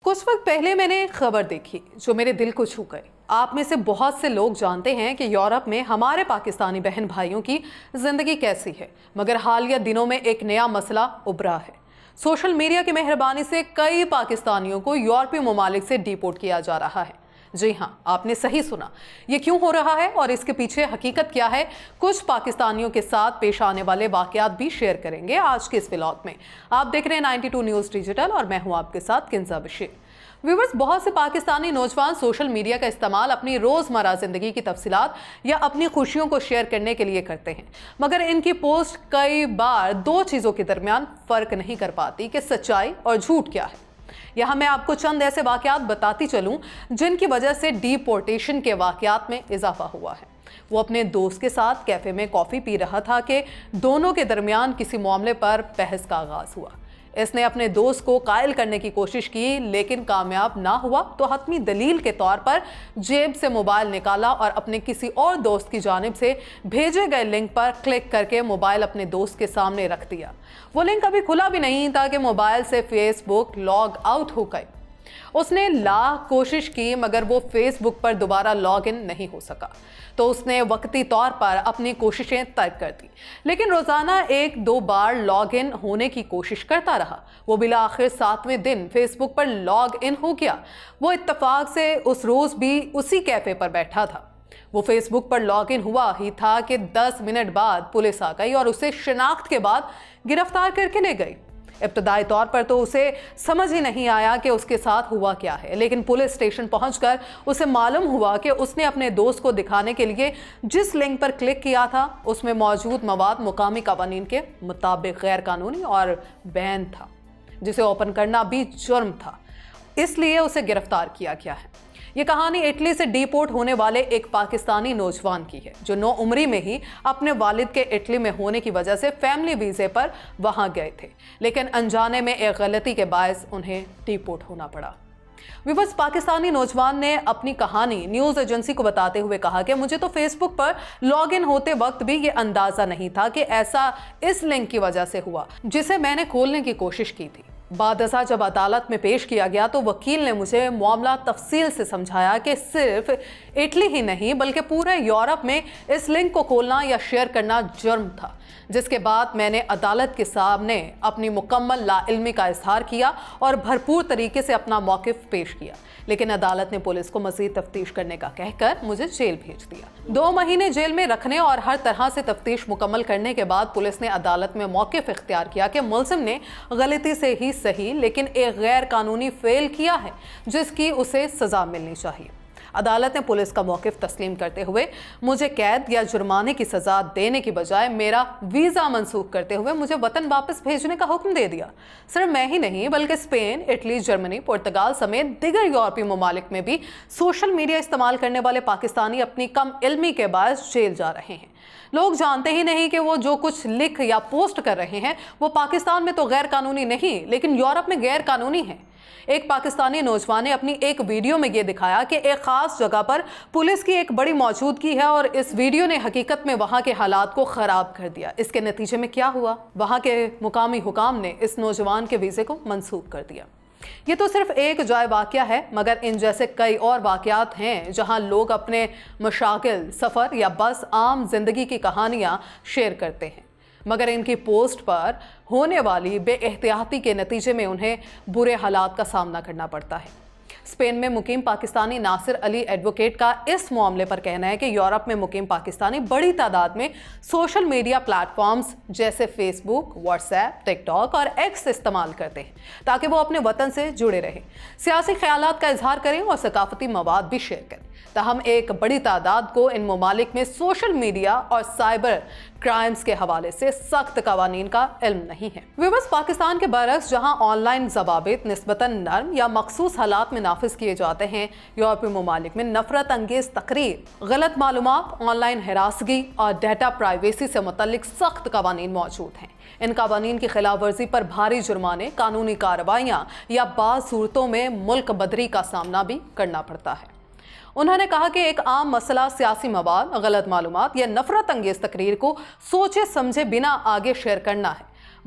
کچھ وقت پہلے میں نے خبر دیکھی جو میرے دل کو چھو گئی۔ آپ میں سے بہت سے لوگ جانتے ہیں کہ یورپ میں ہمارے پاکستانی بہن بھائیوں کی زندگی کیسی ہے، مگر حالیہ دنوں میں ایک نیا مسئلہ ابھرا ہے۔ سوشل میڈیا کی مہربانی سے کئی پاکستانیوں کو یورپی ممالک سے ڈیپورٹ کیا جا رہا ہے۔ جی ہاں، آپ نے صحیح سنا۔ یہ کیوں ہو رہا ہے اور اس کے پیچھے حقیقت کیا ہے، کچھ پاکستانیوں کے ساتھ پیش آنے والے واقعات بھی شیئر کریں گے آج کے اس ولاگ میں۔ آپ دیکھ رہے ہیں 92 نیوز ڈیجیٹل اور میں ہوں آپ کے ساتھ کنزا بشیر۔ ویورز، بہت سے پاکستانی نوجوان سوشل میڈیا کا استعمال اپنی روزمرہ زندگی کی تفصیلات یا اپنی خوشیوں کو شیئر کرنے کے لیے کرتے ہیں، مگر ان کی پوسٹ کئی بار دو چیزوں کے درمیان فرق نہیں کر پاتی کہ سچائی اور جھوٹ کیا ہے۔ یہاں میں آپ کو چند ایسے واقعات بتاتی چلوں جن کی وجہ سے ڈیپورٹیشن کے واقعات میں اضافہ ہوا ہے۔ وہ اپنے دوست کے ساتھ کیفے میں کافی پی رہا تھا کہ دونوں کے درمیان کسی معاملے پر بحث کا آغاز ہوا۔ اس نے اپنے دوست کو قائل کرنے کی کوشش کی لیکن کامیاب نہ ہوا تو حتمی دلیل کے طور پر جیب سے موبائل نکالا اور اپنے کسی اور دوست کی جانب سے بھیجے گئے لنک پر کلک کر کے موبائل اپنے دوست کے سامنے رکھ دیا۔ وہ لنک ابھی کھلا بھی نہیں تھا کہ موبائل سے فیس بک لاگ آؤٹ ہو گئی۔ اس نے لاکھ کوشش کی مگر وہ فیس بک پر دوبارہ لاگ ان نہیں ہو سکا، تو اس نے وقتی طور پر اپنی کوششیں ترک کر دی، لیکن روزانہ ایک دو بار لاگ ان ہونے کی کوشش کرتا رہا۔ وہ بالآخر 7ویں دن face book per log in ہو گیا۔ وہ اتفاق سے اس روز بھی اسی کیفے پر بیٹھا تھا۔ وہ face book per log in ہوا ہی تھا کہ 10 منٹ بعد پولیس آ گئی اور اسے شناخت کے بعد گرفتار کر کے لے گئی۔ ابتدائی طور پر تو اسے سمجھ ہی نہیں آیا کہ اس کے ساتھ ہوا کیا ہے، لیکن پولیس اسٹیشن پہنچ کر اسے معلوم ہوا کہ اس نے اپنے دوست کو دکھانے کے لیے جس لنک پر کلک کیا تھا اس میں موجود مواد مقامی قوانین کے مطابق غیر قانونی اور بین تھا، جسے اوپن کرنا بھی جرم تھا، اس لیے اسے گرفتار کیا گیا ہے۔ یہ کہانی اٹلی سے ڈیپورٹ ہونے والے ایک پاکستانی نوجوان کی ہے جو 9 عمری میں ہی اپنے والد کے اٹلی میں ہونے کی وجہ سے فیملی ویزے پر وہاں گئے تھے، لیکن انجانے میں ایک غلطی کے باعث انہیں ڈیپورٹ ہونا پڑا۔ ویورز، پاکستانی نوجوان نے اپنی کہانی نیوز ایجنسی کو بتاتے ہوئے کہا کہ مجھے تو face book per log in ہوتے وقت بھی یہ اندازہ نہیں تھا کہ ایسا اس لنک کی وجہ سے ہوا جسے میں نے کھولنے کی کوشش کی تھی۔ بعد ازاں جب عدالت میں پیش کیا گیا تو وکیل نے مجھے معاملہ تفصیل سے سمجھایا کہ صرف اٹلی ہی نہیں بلکہ پورے یورپ میں اس لنک کو کھولنا یا شیئر کرنا جرم تھا، جس کے بعد میں نے عدالت کے سامنے اپنی مکمل لا علمی کا اظہار کیا اور بھرپور طریقے سے اپنا موقف پیش کیا، لیکن عدالت نے پولیس کو مزید تفتیش کرنے کا کہہ کر مجھے جیل بھیج دیا۔ 2 مہینے جیل میں رکھنے اور ہر طرح سے تفتیش مکمل کرنے کے بعد پولیس نے عدالت میں موقف اختیار کیا کہ ملزم نے غلطی سے ہی صحیح لیکن ایک غیر قانونی فعل کیا ہے جس کی اسے سزا ملنی چاہیے۔ عدالت نے پولیس کا موقف تسلیم کرتے ہوئے مجھے قید یا جرمانے کی سزا دینے کی بجائے میرا ویزا منسوخ کرتے ہوئے مجھے وطن واپس بھیجنے کا حکم دے دیا۔ صرف میں ہی نہیں بلکہ اسپین، اٹلی، جرمنی، پرتگال سمیت دیگر یورپی ممالک میں بھی سوشل میڈیا استعمال کرنے والے پاکستانی اپنی کم علمی کے باعث جیل جا رہے ہیں۔ لوگ جانتے ہی نہیں کہ وہ جو کچھ لکھ یا پوسٹ کر رہے ہیں وہ پاکستان میں تو غیر قانونی نہیں لیکن یورپ میں غیر قانونی ہے۔ ایک پاکستانی نوجوان نے اپنی ایک ویڈیو میں یہ دکھایا کہ ایک خاص جگہ پر پولیس کی ایک بڑی موجودگی ہے اور اس ویڈیو نے حقیقت میں وہاں کے حالات کو خراب کر دیا۔ اس کے نتیجے میں کیا ہوا؟ وہاں کے مقامی حکام نے اس نوجوان کے ویزے کو منسوخ کر دیا۔ یہ تو صرف ایک جائے واقعہ ہے مگر ان جیسے کئی اور واقعات ہیں جہاں لوگ اپنے مشاغل، سفر یا بس عام زندگی کی کہانیاں شیئر کرتے ہیں، مگر ان کی پوسٹ پر ہونے والی بے احتیاطی کے نتیجے میں انہیں برے حالات کا سامنا کرنا پڑتا ہے۔ اسپین میں مقیم پاکستانی ناصر علی ایڈوکیٹ کا اس معاملے پر کہنا ہے کہ یورپ میں مقیم پاکستانی بڑی تعداد میں سوشل میڈیا پلیٹ فارمز جیسے فیس بک، واٹس ایپ، ٹک ٹاک اور ایکس استعمال کرتے ہیں تاکہ وہ اپنے وطن سے جڑے رہیں، سیاسی خیالات کا اظہار کریں اور ثقافتی مواد بھی شیئر کریں۔ تاہم ایک بڑی تعداد کو ان ممالک میں سوشل میڈیا اور سائبر کرائمز کے حوالے سے سخت قوانین کا علم نہیں ہے۔ ویورز، پاکستان کے برعکس جہاں آن لائن ضوابط نسبتاً نرم یا مخصوص حالات میں نافذ کیے جاتے ہیں، یورپی ممالک میں نفرت انگیز تقریر، غلط معلومات، آن لائن ہراسگی اور ڈیٹا پرائیویسی سے متعلق سخت قوانین موجود ہیں۔ ان قوانین کی خلاف ورزی پر بھاری جرمانے، قانونی کارروائیاں یا بعض صورتوں میں ملک بدری کا سامنا بھی کرنا پڑتا ہے۔ انہوں نے کہا کہ ایک عام مسئلہ سیاسی مواد، غلط معلومات یا نفرت انگیز تقریر کو سوچے سمجھے بنا آگے شیئر کرنا ہے۔